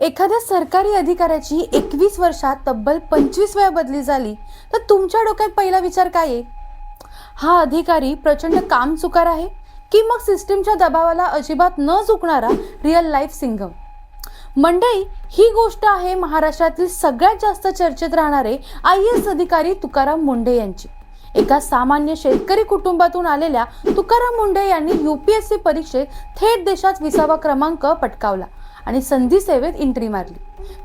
एखाद्या सरकारी अधिकाऱ्याची 21 वर्षात तब्बल 25 वेळा बदली झाली तर तुमच्या डोक्यात पहिला विचार काय आहे? हा अधिकारी प्रचंड कामचुकार आहे की मग सिस्टीमच्या दबावाला अजिबात न झुकणारा रिअल लाईफ सिंघम? मंडळी, ही गोष्ट आहे महाराष्ट्रातील सगळ्यात जास्त चर्चेत राहणारे IAS अधिकारी तुकाराम मुंढे यांची. एका सामान्य शेतकरी कुटुंबातून आलेल्या तुकाराम मुंढे यांनी UPSC परीक्षेत थेट देशात 20वा क्रमांक पटकावला आणि संधी सेवेत एंट्री मारली.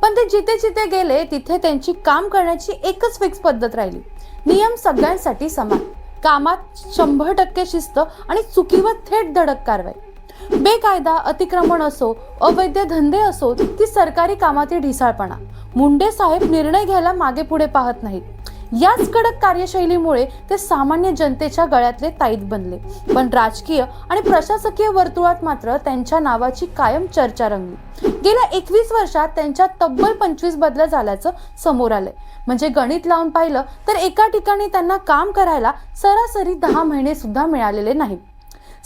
पण ते जिथे जिथे गेले तिथे त्यांची काम करण्याची एकच फिक्स पद्धत राहिली. नियम सगळ्यांसाठी समान, कामात 100% शिस्त आणि चुकीवर थेट धडक कारवाई. बेकायदा अतिक्रमण असो, अवैध धंदे असो, ती सरकारी कामातील ढिसाळपणा, मुंडे साहेब निर्णय घ्यायला मागे पुढे पाहत नाहीत. याच कडक कार्यशैलीमुळे ते सामान्य जनतेच्या गळ्यातले ताईत बनले. पण राजकीय आणि प्रशासकीय वर्तुळात मात्र त्यांच्या नावाची कायम चर्चा रंगली. गेल्या 21 वर्षात त्यांच्या तब्बल 25 बदल्या झाल्याचं समोर आलंय. म्हणजे गणित लावून पाहिलं तर एका ठिकाणी त्यांना काम करायला सरासरी 10 महिने सुद्धा मिळालेले नाहीत.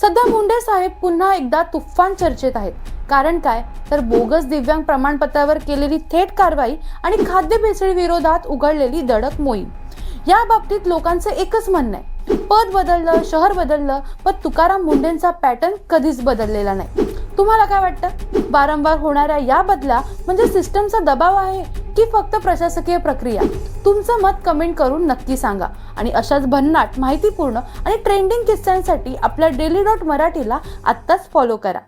सध्या मुंडे साहेब पुन्हा एकदा तुफान चर्चेत आहेत. कारण काय तर बोगस दिव्यांग प्रमाणपत्रावर केलेली थेट कारवाई आणि खाद्य भेसळी विरोधात उघडलेली धडक मोहीम. या बाबतीत लोकांचं एकच म्हणणं आहे, पद बदललं, शहर बदललं, पण तुकाराम मुंढेंचा पॅटर्न कधीच बदललेला नाही. तुम्हाला काय वाटतं? वारंवार होणाऱ्या या बदल्या म्हणजे सिस्टमचा दबाव आहे की फक्त प्रशासकीय प्रक्रिया? तुमचं मत कमेंट करून नक्की सांगा. आणि अशाच भन्नाट, माहितीपूर्ण आणि ट्रेंडिंग किस्स्यांसाठी आपल्या daily.marathi ला आत्ताच फॉलो करा.